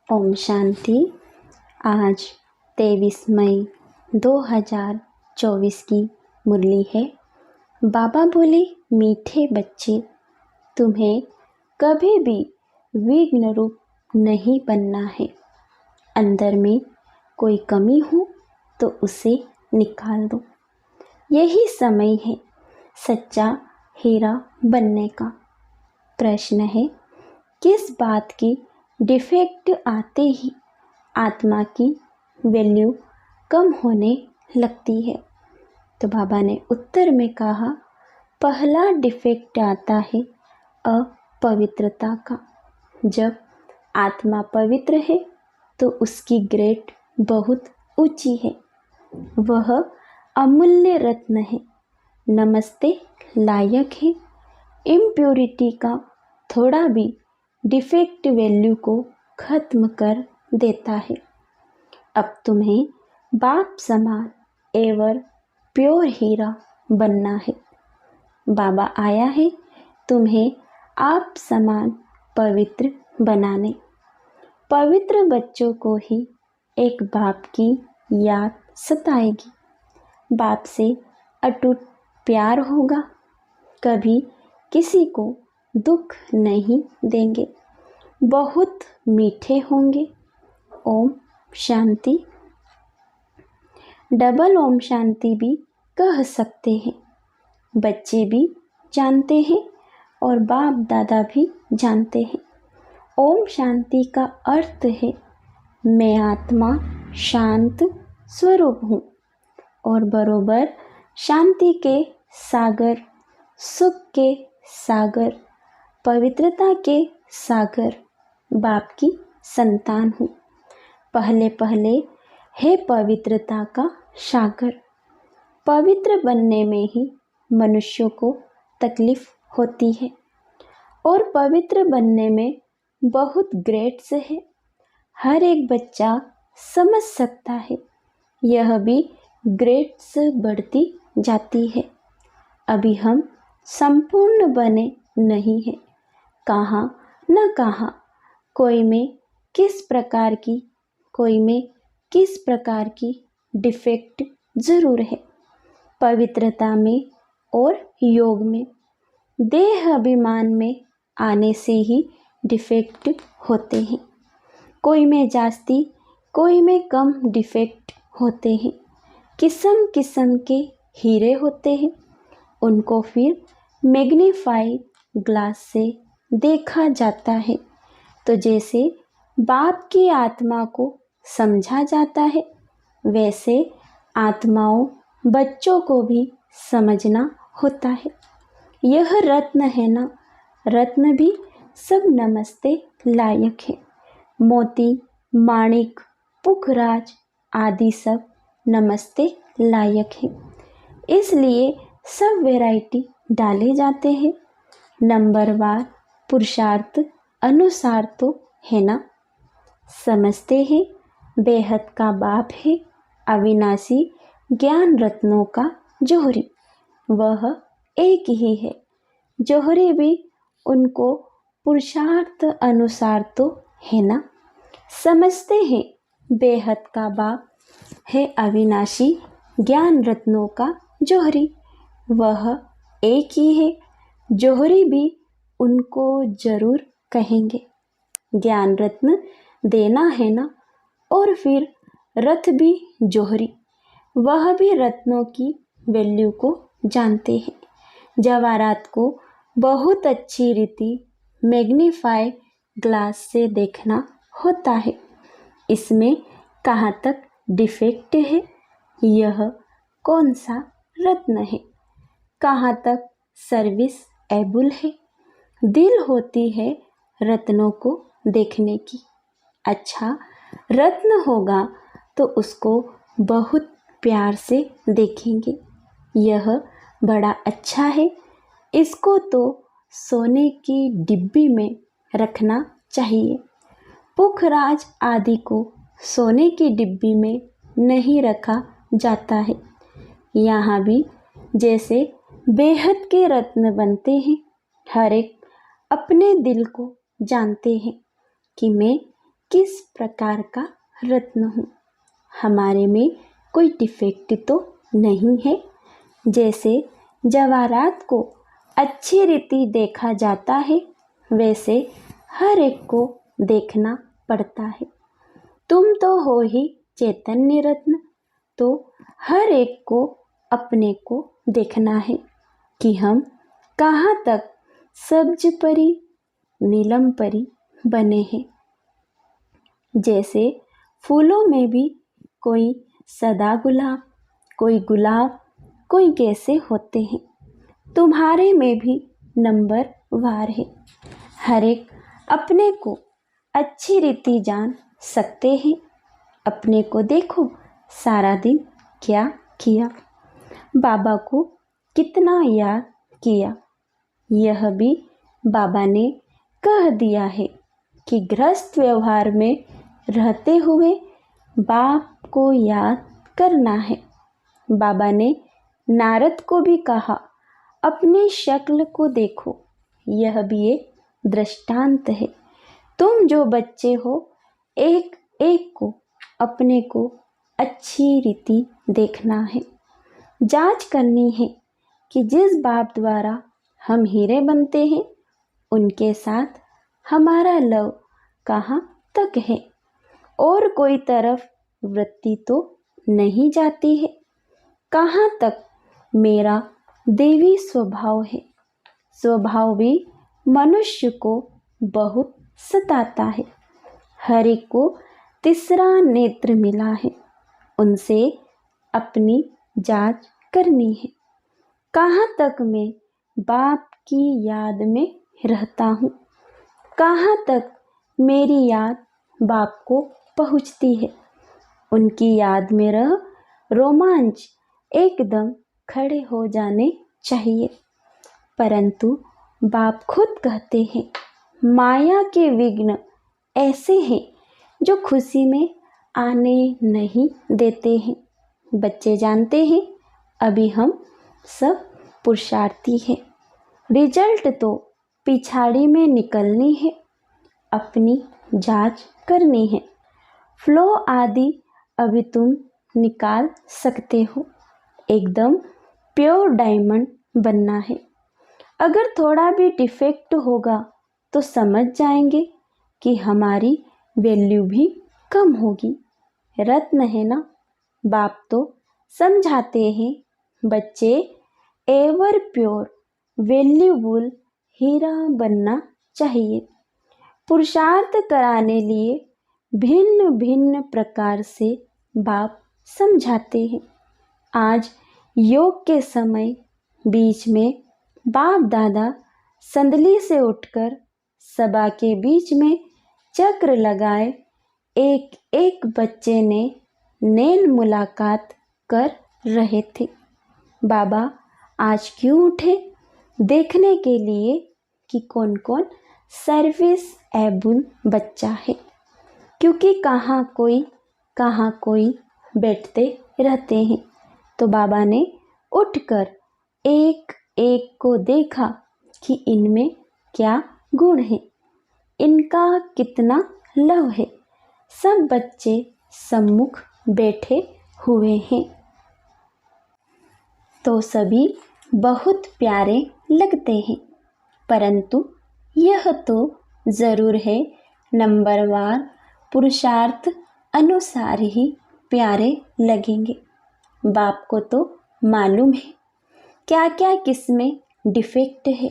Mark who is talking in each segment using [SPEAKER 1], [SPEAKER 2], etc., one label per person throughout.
[SPEAKER 1] ओम शांति। आज 23 मई 2024 की मुरली है। बाबा बोले, मीठे बच्चे, तुम्हें कभी भी विघ्न रूप नहीं बनना है। अंदर में कोई कमी हो तो उसे निकाल दो। यही समय है सच्चा हीरा बनने का। प्रश्न है, किस बात की डिफेक्ट आते ही आत्मा की वैल्यू कम होने लगती है? तो बाबा ने उत्तर में कहा, पहला डिफेक्ट आता है अपवित्रता का। जब आत्मा पवित्र है तो उसकी ग्रेड बहुत ऊंची है। वह अमूल्य रत्न है, नमस्ते लायक है। इम्प्योरिटी का थोड़ा भी डिफेक्ट वैल्यू को खत्म कर देता है। अब तुम्हें बाप समान एवर प्योर हीरा बनना है। बाबा आया है तुम्हें आप समान पवित्र बनाने। पवित्र बच्चों को ही एक बाप की याद सताएगी। बाप से अटूट प्यार होगा। कभी किसी को दुख नहीं देंगे। बहुत मीठे होंगे। ओम शांति। डबल ओम शांति भी कह सकते हैं। बच्चे भी जानते हैं और बाप दादा भी जानते हैं। ओम शांति का अर्थ है, मैं आत्मा शांत स्वरूप हूँ और बरोबर शांति के सागर, सुख के सागर, पवित्रता के सागर बाप की संतान हूँ। पहले पहले है पवित्रता का सागर। पवित्र बनने में ही मनुष्यों को तकलीफ होती है और पवित्र बनने में बहुत ग्रेड्स है। हर एक बच्चा समझ सकता है। यह भी ग्रेड्स बढ़ती जाती है। अभी हम संपूर्ण बने नहीं हैं। कहाँ न कहाँ कोई में किस प्रकार की, कोई में किस प्रकार की डिफेक्ट ज़रूर है। पवित्रता में और योग में, देह अभिमान में आने से ही डिफेक्ट होते हैं। कोई में जास्ती, कोई में कम डिफेक्ट होते हैं। किस्म किस्म के हीरे होते हैं। उनको फिर मैग्नीफाइड ग्लास से देखा जाता है। तो जैसे बाप की आत्मा को समझा जाता है, वैसे आत्माओं बच्चों को भी समझना होता है। यह रत्न है ना, रत्न भी सब नमस्ते लायक है। मोती, माणिक, पुखराज आदि सब नमस्ते लायक है। इसलिए सब वैरायटी डाले जाते हैं। नंबरवार पुरुषार्थ अनुसार तो है ना। समझते हैं बेहद का बाप है अविनाशी ज्ञान रत्नों का जोहरी। वह एक ही है। जोहरी भी उनको पुरुषार्थ अनुसार तो है ना। समझते हैं बेहद का बाप है अविनाशी ज्ञान रत्नों का जोहरी। वह एक ही है। जोहरी भी उनको जरूर कहेंगे। ज्ञान रत्न देना है ना। और फिर रथ भी जोहरी, वह भी रत्नों की वैल्यू को जानते हैं। जवाहरात को बहुत अच्छी रीति मैग्नीफाई ग्लास से देखना होता है। इसमें कहाँ तक डिफेक्ट है, यह कौन सा रत्न है, कहाँ तक सर्विस एबल है। दिल होती है रत्नों को देखने की। अच्छा रत्न होगा तो उसको बहुत प्यार से देखेंगे। यह बड़ा अच्छा है, इसको तो सोने की डिब्बी में रखना चाहिए। पुखराज आदि को सोने की डिब्बी में नहीं रखा जाता है। यहाँ भी जैसे बेहद के रत्न बनते हैं, हर एक अपने दिल को जानते हैं कि मैं किस प्रकार का रत्न हूँ। हमारे में कोई डिफेक्ट तो नहीं है। जैसे जवाहरात को अच्छी रीति देखा जाता है, वैसे हर एक को देखना पड़ता है। तुम तो हो ही चैतन्य रत्न, तो हर एक को अपने को देखना है कि हम कहाँ तक सब्ज परी नीलम परी बने हैं। जैसे फूलों में भी कोई सदा गुलाब, कोई गुलाब, कोई कैसे होते हैं, तुम्हारे में भी नंबर वार है। हर एक अपने को अच्छी रीति जान सकते हैं। अपने को देखो, सारा दिन क्या किया, बाबा को कितना याद किया। यह भी बाबा ने कह दिया है कि गृहस्थ व्यवहार में रहते हुए बाप को याद करना है। बाबा ने नारद को भी कहा, अपनी शक्ल को देखो। यह भी एक दृष्टांत है। तुम जो बच्चे हो, एक एक को अपने को अच्छी रीति देखना है। जांच करनी है कि जिस बाप द्वारा हम हीरे बनते हैं, उनके साथ हमारा लव कहाँ तक है और कोई तरफ वृत्ति तो नहीं जाती है। कहाँ तक मेरा देवी स्वभाव है। स्वभाव भी मनुष्य को बहुत सताता है। हर एक को तीसरा नेत्र मिला है, उनसे अपनी जांच करनी है। कहाँ तक मैं बाप की याद में रहता हूँ, कहाँ तक मेरी याद बाप को पहुँचती है। उनकी याद में रह रोमांच एकदम खड़े हो जाने चाहिए। परंतु बाप खुद कहते हैं, माया के विघ्न ऐसे हैं जो खुशी में आने नहीं देते हैं। बच्चे जानते हैं, अभी हम सब पुरुषार्थी हैं। रिजल्ट तो पिछाड़ी में निकलनी है, अपनी जांच करनी है। फ्लो आदि अभी तुम निकाल सकते हो। एकदम प्योर डायमंड बनना है। अगर थोड़ा भी डिफेक्ट होगा तो समझ जाएंगे कि हमारी वैल्यू भी कम होगी। रत्न है ना, बाप तो समझाते हैं, बच्चे एवर प्योर वैल्यूबल हीरा बनना चाहिए। पुरुषार्थ कराने लिए भिन्न भिन्न प्रकार से बाप समझाते हैं। आज योग के समय बीच में बाप दादा संदली से उठकर सभा के बीच में चक्र लगाए। एक एक बच्चे ने नैन मुलाकात कर रहे थे। बाबा आज क्यों उठे? देखने के लिए कि कौन कौन सर्विस एबल बच्चा है, क्योंकि कहाँ कोई बैठते रहते हैं। तो बाबा ने उठकर एक एक को देखा कि इनमें क्या गुण है, इनका कितना लव है। सब बच्चे सम्मुख बैठे हुए हैं तो सभी बहुत प्यारे लगते हैं, परंतु यह तो ज़रूर है नंबरवार पुरुषार्थ अनुसार ही प्यारे लगेंगे। बाप को तो मालूम है क्या क्या किस में डिफेक्ट है,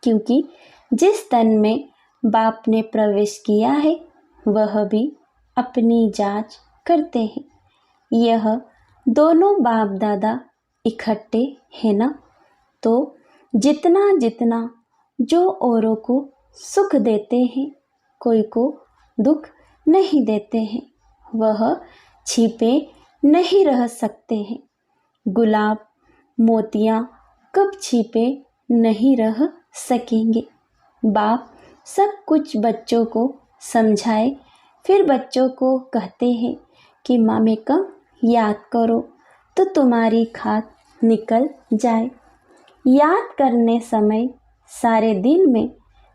[SPEAKER 1] क्योंकि जिस तन में बाप ने प्रवेश किया है वह भी अपनी जांच करते हैं। यह दोनों बाप दादा इकट्ठे हैं ना, तो जितना जितना जो औरों को सुख देते हैं, कोई को दुख नहीं देते हैं, वह छिपे नहीं रह सकते हैं। गुलाब मोतियाँ कब छिपे नहीं रह सकेंगे। बाप सब कुछ बच्चों को समझाए, फिर बच्चों को कहते हैं कि मामे कम याद करो तो तुम्हारी खाद निकल जाए। याद करने समय सारे दिन में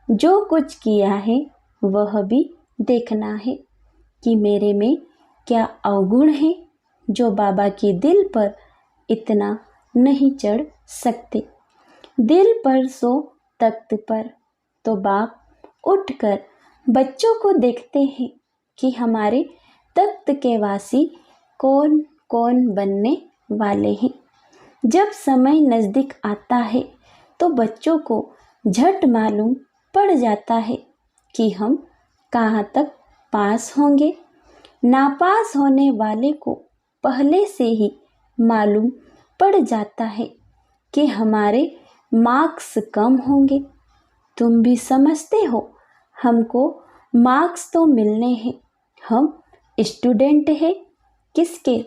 [SPEAKER 1] जो कुछ किया है वह भी देखना है। कि मेरे में क्या अवगुण है जो बाबा के दिल पर इतना नहीं चढ़ सकते। दिल पर सो तख्त पर। तो बाप उठकर बच्चों को देखते हैं कि हमारे तख्त के वासी कौन कौन बनने वाले हैं। जब समय नज़दीक आता है तो बच्चों को झट मालूम पड़ जाता है कि हम कहाँ तक पास होंगे। नापास होने वाले को पहले से ही मालूम पड़ जाता है कि हमारे मार्क्स कम होंगे। तुम भी समझते हो हमको मार्क्स तो मिलने हैं। हम स्टूडेंट हैं किसके?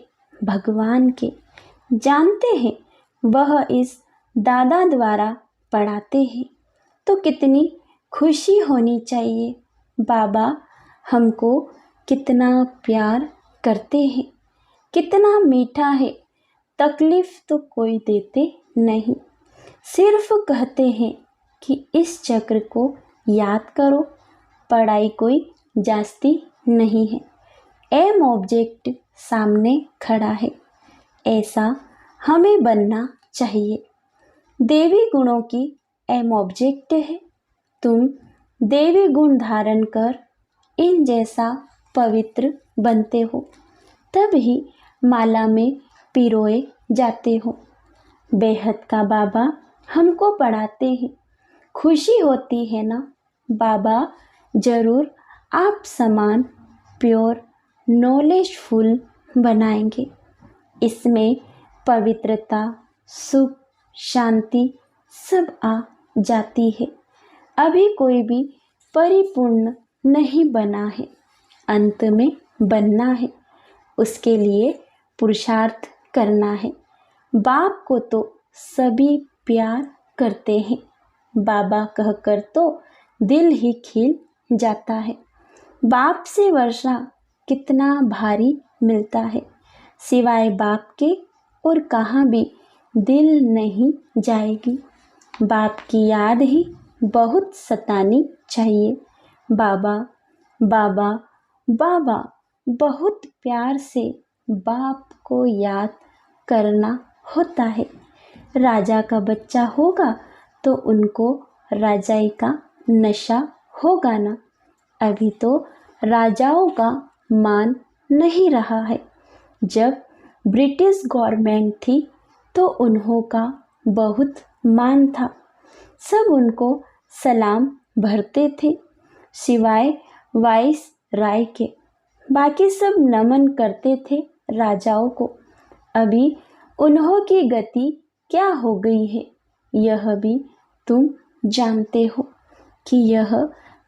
[SPEAKER 1] भगवान के। जानते हैं वह इस दादा द्वारा पढ़ाते हैं तो कितनी खुशी होनी चाहिए। बाबा हमको कितना प्यार करते हैं, कितना मीठा है। तकलीफ़ तो कोई देते नहीं, सिर्फ कहते हैं कि इस चक्र को याद करो। पढ़ाई कोई जास्ती नहीं है, एम ऑब्जेक्ट सामने खड़ा है। ऐसा हमें बनना चाहिए। देवी गुणों की एम ऑब्जेक्ट है। तुम देवी गुण धारण कर इन जैसा पवित्र बनते हो, तब ही माला में पिरोए जाते हो। बेहद का बाबा हमको पढ़ाते हैं, खुशी होती है ना। बाबा ज़रूर आप समान प्योर नॉलेजफुल बनाएंगे। इसमें पवित्रता, सुख, शांति सब आ जाती है। अभी कोई भी परिपूर्ण नहीं बना है, अंत में बनना है। उसके लिए पुरुषार्थ करना है। बाप को तो सभी प्यार करते हैं। बाबा कहकर तो दिल ही खिल जाता है। बाप से वर्षा कितना भारी मिलता है। सिवाय बाप के और कहाँ भी दिल नहीं जाएगी। बाप की याद ही बहुत सतानी चाहिए। बाबा बाबा बाबा बहुत प्यार से बाप को याद करना होता है। राजा का बच्चा होगा तो उनको राजाई का नशा होगा ना। अभी तो राजाओं का मान नहीं रहा है। जब ब्रिटिश गवर्नमेंट थी तो उन्हों का बहुत मान था। सब उनको सलाम भरते थे, सिवाय वाइस राय के। बाकी सब नमन करते थे राजाओं को। अभी उन्हों की गति क्या हो गई है यह भी तुम जानते हो कि यह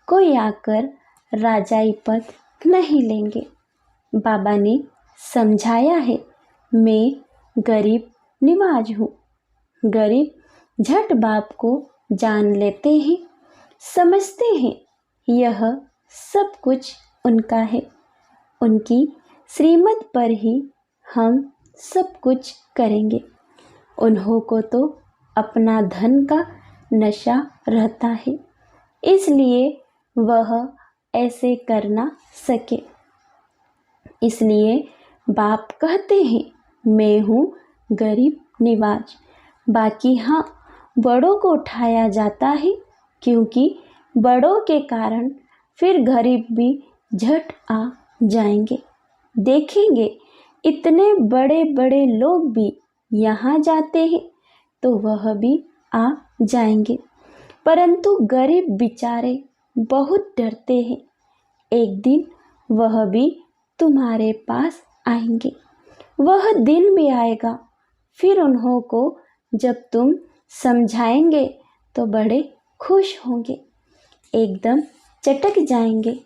[SPEAKER 1] कोई आकर राजाई पद नहीं लेंगे। बाबा ने समझाया है, मैं गरीब निवाज हूँ। गरीब झट बाप को जान लेते हैं, समझते हैं यह सब कुछ उनका है। उनकी श्रीमत पर ही हम सब कुछ करेंगे। उन्हों को तो अपना धन का नशा रहता है, इसलिए वह ऐसे कर ना सके। इसलिए बाप कहते हैं, मैं हूँ गरीब निवाज। बाकी हाँ, बड़ों को उठाया जाता है, क्योंकि बड़ों के कारण फिर गरीब भी झट आ जाएंगे। देखेंगे इतने बड़े बड़े लोग भी यहाँ जाते हैं तो वह भी आ जाएंगे। परंतु गरीब बेचारे बहुत डरते हैं। एक दिन वह भी तुम्हारे पास आएंगे। वह दिन भी आएगा, फिर उन्हों को जब तुम समझाएंगे तो बड़े खुश होंगे, एकदम चटक जाएंगे।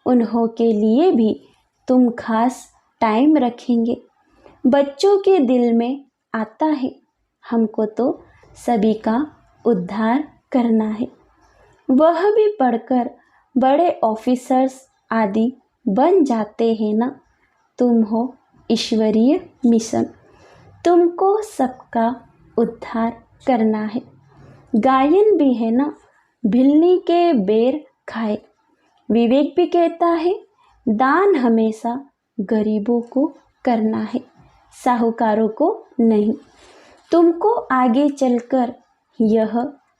[SPEAKER 1] उन्हों के लिए भी तुम खास टाइम रखेंगे। बच्चों के दिल में आता है, हमको तो सभी का उद्धार करना है। वह भी पढ़कर बड़े ऑफिसर्स आदि बन जाते हैं ना। तुम हो ईश्वरीय मिशन, तुमको सबका उद्धार करना है। गायन भी है ना, भिलनी के बेर खाए। विवेक भी कहता है, दान हमेशा गरीबों को करना है, साहूकारों को नहीं। तुमको आगे चलकर यह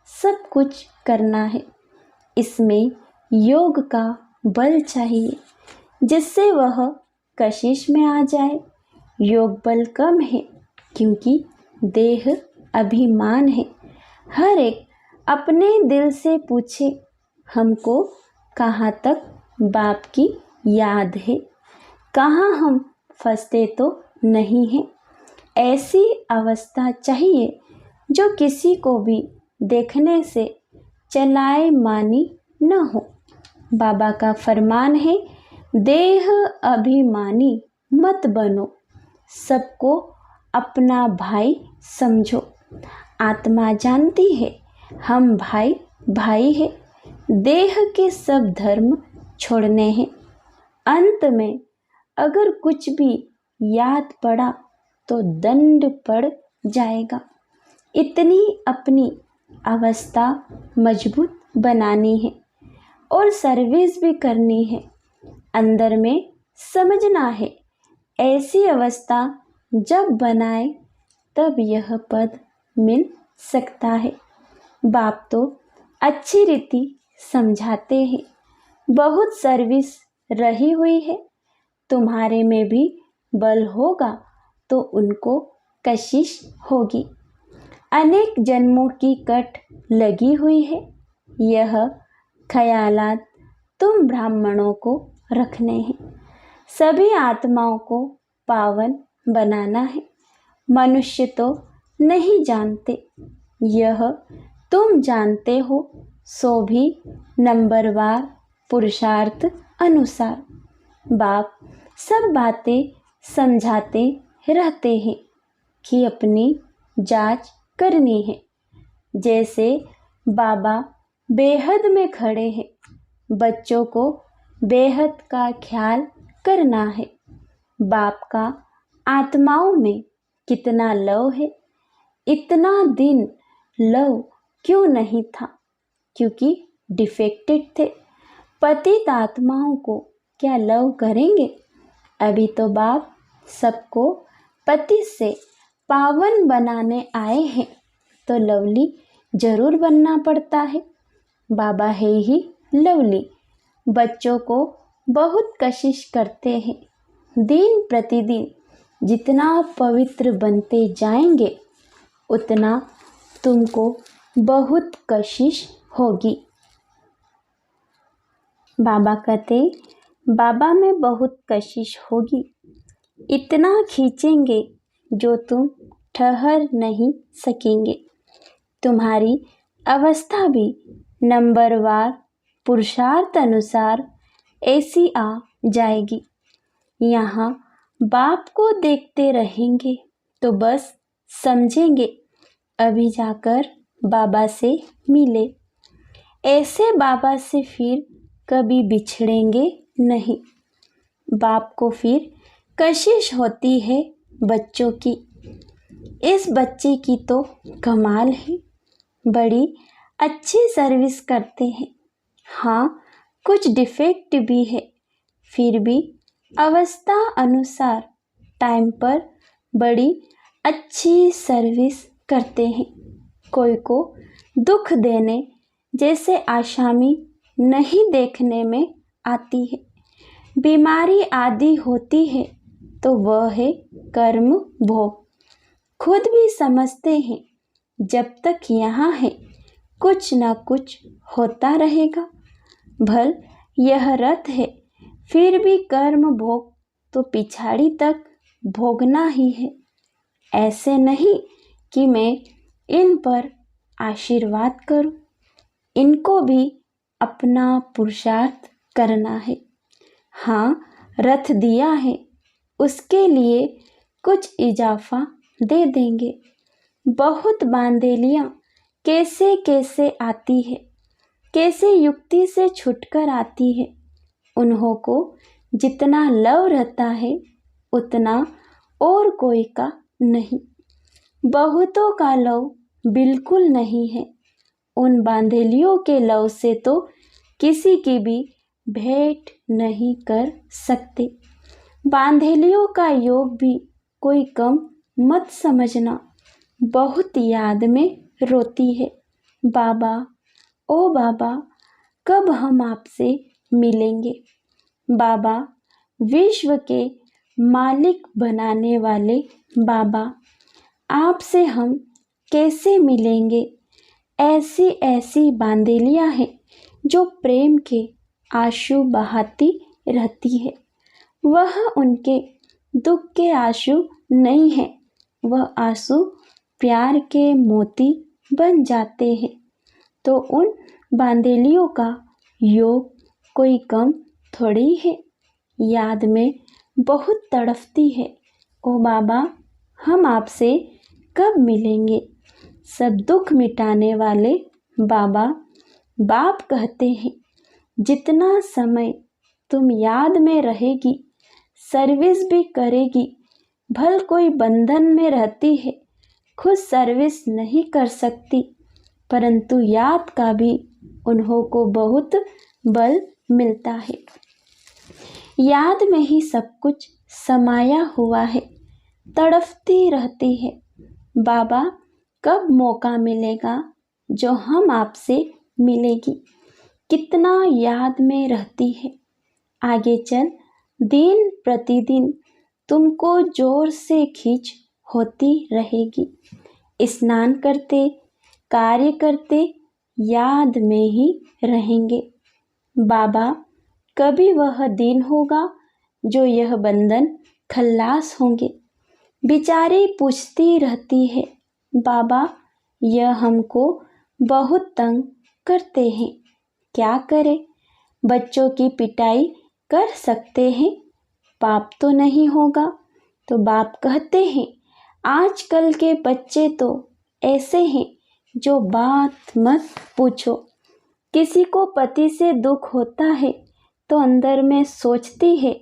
[SPEAKER 1] सब कुछ करना है। इसमें योग का बल चाहिए, जिससे वह कशिश में आ जाए। योग बल कम है क्योंकि देह अभिमान है। हर एक अपने दिल से पूछे, हमको कहाँ तक बाप की याद है, कहाँ हम फंसते तो नहीं हैं। ऐसी अवस्था चाहिए जो किसी को भी देखने से चलाए मानी न हो। बाबा का फरमान है, देह अभिमानी मत बनो, सबको अपना भाई समझो। आत्मा जानती है हम भाई भाई है, देह के सब धर्म छोड़ने हैं। अंत में अगर कुछ भी याद पड़ा तो दंड पड़ जाएगा। इतनी अपनी अवस्था मजबूत बनानी है और सर्विस भी करनी है। अंदर में समझना है, ऐसी अवस्था जब बनाए तब यह पद मिल सकता है। बाप तो अच्छी रीति समझाते हैं, बहुत सर्विस रही हुई है। तुम्हारे में भी बल होगा तो उनको कशिश होगी। अनेक जन्मों की कट लगी हुई है। यह ख्यालात तुम ब्राह्मणों को रखने हैं। सभी आत्माओं को पावन बनाना है। मनुष्य तो नहीं जानते, यह तुम जानते हो, सो भी नंबरवार पुरुषार्थ अनुसार। बाप सब बातें समझाते रहते हैं कि अपनी जांच करनी है। जैसे बाबा बेहद में खड़े हैं, बच्चों को बेहद का ख्याल करना है। बाप का आत्माओं में कितना लव है। इतना दिन लव क्यों नहीं था? क्योंकि डिफेक्टेड थे। पतित आत्माओं को क्या लव करेंगे? अभी तो बाप सबको पति से पावन बनाने आए हैं, तो लवली जरूर बनना पड़ता है। बाबा है ही लवली। बच्चों को बहुत कशिश करते हैं। दिन प्रतिदिन जितना पवित्र बनते जाएंगे उतना तुमको बहुत कशिश होगी। बाबा कहते, बाबा में बहुत कशिश होगी। इतना खींचेंगे जो तुम ठहर नहीं सकेंगे। तुम्हारी अवस्था भी नंबरवार पुरुषार्थ अनुसार ऐसी आ जाएगी। यहाँ बाप को देखते रहेंगे तो बस समझेंगे अभी जाकर बाबा से मिले। ऐसे बाबा से फिर कभी बिछड़ेंगे नहीं। बाप को फिर कशिश होती है बच्चों की। इस बच्चे की तो कमाल है, बड़ी अच्छी सर्विस करते हैं। हाँ, कुछ डिफेक्ट भी है, फिर भी अवस्था अनुसार टाइम पर बड़ी अच्छी सर्विस करते हैं। कोई को दुख देने जैसे आसामी नहीं देखने में आती है। बीमारी आदि होती है तो वह है कर्म भोग। खुद भी समझते हैं जब तक यहाँ है कुछ न कुछ होता रहेगा। भल यह रथ है, फिर भी कर्म भोग तो पिछाड़ी तक भोगना ही है। ऐसे नहीं कि मैं इन पर आशीर्वाद करूं, इनको भी अपना पुरुषार्थ करना है। हाँ, रथ दिया है, उसके लिए कुछ इजाफा दे देंगे। बहुत बांदेलियाँ कैसे कैसे आती है, कैसे युक्ति से छुटकर आती है। उन्हों को जितना लव रहता है उतना और कोई का नहीं। बहुतों का लव बिल्कुल नहीं है। उन बांधेलियों के लव से तो किसी की भी भेंट नहीं कर सकते। बांधेलियों का योग भी कोई कम मत समझना। बहुत याद में रोती है। बाबा, ओ बाबा, कब हम आपसे मिलेंगे? बाबा, विश्व के मालिक बनाने वाले बाबा, आपसे हम कैसे मिलेंगे? ऐसी ऐसी बांधेलियाँ हैं जो प्रेम के आंसू बहाती रहती है। वह उनके दुख के आंसू नहीं है, वह आंसू प्यार के मोती बन जाते हैं। तो उन बांधेलियों का योग कोई कम थोड़ी है। याद में बहुत तड़पती है। ओ बाबा, हम आपसे कब मिलेंगे? सब दुख मिटाने वाले बाबा, बाप कहते हैं, जितना समय तुम याद में रहेगी, सर्विस भी करेगी। भल कोई बंधन में रहती है, खुद सर्विस नहीं कर सकती, परंतु याद का भी उन्हों को बहुत बल मिलता है। याद में ही सब कुछ समाया हुआ है, तड़पती रहती है। बाबा, कब मौका मिलेगा जो हम आपसे मिलेगी? कितना याद में रहती है। आगे चल दिन प्रतिदिन तुमको जोर से खींच होती रहेगी। स्नान करते, कार्य करते याद में ही रहेंगे। बाबा, कभी वह दिन होगा जो यह बंधन खल्लास होंगे। बेचारी पूछती रहती है, बाबा, यह हमको बहुत तंग करते हैं, क्या करें? बच्चों की पिटाई कर सकते हैं, पाप तो नहीं होगा। तो बाप कहते हैं, आजकल के बच्चे तो ऐसे हैं जो बात मत पूछो। किसी को पति से दुख होता है तो अंदर में सोचती है,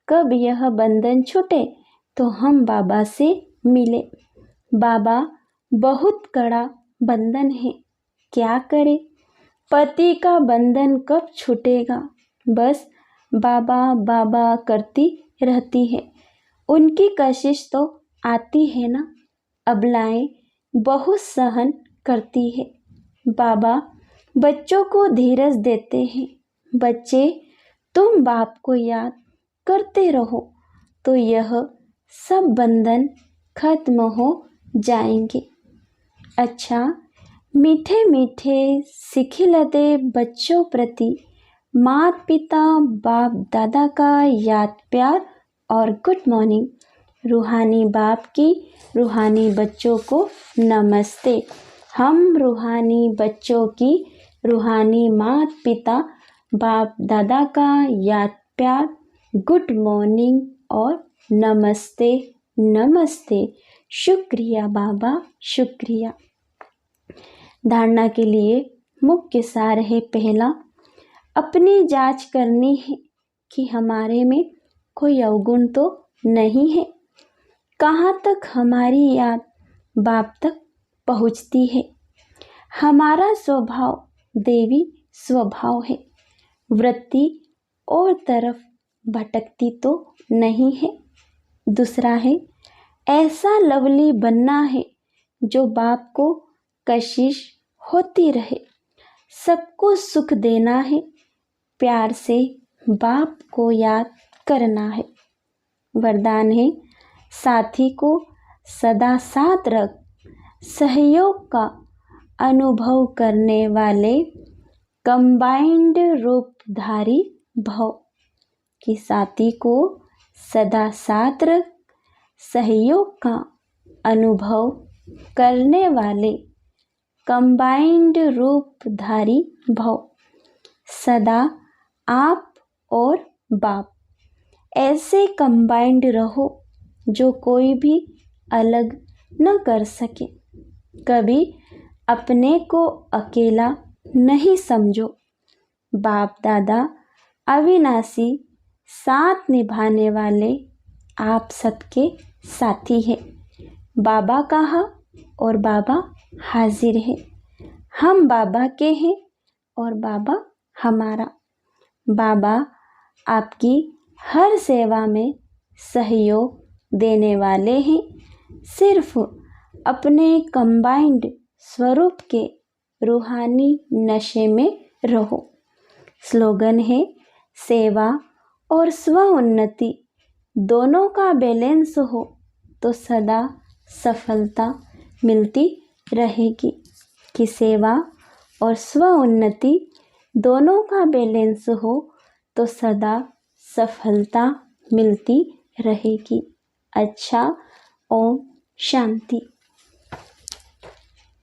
[SPEAKER 1] कब यह बंधन छूटे तो हम बाबा से मिले। बाबा, बहुत कड़ा बंधन है, क्या करे? पति का बंधन कब छूटेगा? बस बाबा बाबा करती रहती है। उनकी कशिश तो आती है ना। अबलाएं बहुत सहन करती है। बाबा बच्चों को धीरज देते हैं। बच्चे, तुम बाप को याद करते रहो तो यह सब बंधन खत्म हो जाएंगे। अच्छा, मीठे मीठे सिखिलते बच्चों प्रति माता पिता बाप दादा का याद प्यार और गुड मॉर्निंग। रूहानी बाप की रूहानी बच्चों को नमस्ते। हम रूहानी बच्चों की रूहानी माता पिता बाप दादा का याद प्यार, गुड मॉर्निंग और नमस्ते नमस्ते। शुक्रिया बाबा, शुक्रिया। धारणा के लिए मुख्य सार है पहला, अपनी जांच करनी है कि हमारे में कोई अवगुण तो नहीं है। कहाँ तक हमारी याद बाप तक पहुँचती है। हमारा स्वभाव देवी स्वभाव है। वृत्ति और तरफ भटकती तो नहीं है। दूसरा है, ऐसा लवली बनना है जो बाप को कशिश होती रहे। सबको सुख देना है, प्यार से बाप को याद करना है। वरदान है, साथी को सदा साथ रख, सहयोग का अनुभव करने वाले कंबाइंड रूपधारी भव। कि साथी को सदा साथ रख, सहयोग का अनुभव करने वाले कंबाइंड रूपधारी भव। सदा आप और बाप ऐसे कंबाइंड रहो जो कोई भी अलग न कर सके। कभी अपने को अकेला नहीं समझो। बाप दादा अविनाशी साथ निभाने वाले आप सबके साथी है। बाबा कहा और बाबा हाजिर है। हम बाबा के हैं और बाबा हमारा। बाबा आपकी हर सेवा में सहयोग देने वाले हैं। सिर्फ अपने कंबाइंड स्वरूप के रूहानी नशे में रहो। स्लोगन है, सेवा और स्व उन्नति दोनों का बैलेंस हो तो सदा सफलता मिलती रहेगी। कि सेवा और स्व उन्नति दोनों का बैलेंस हो तो सदा सफलता मिलती रहेगी। अच्छा, ओम शांति।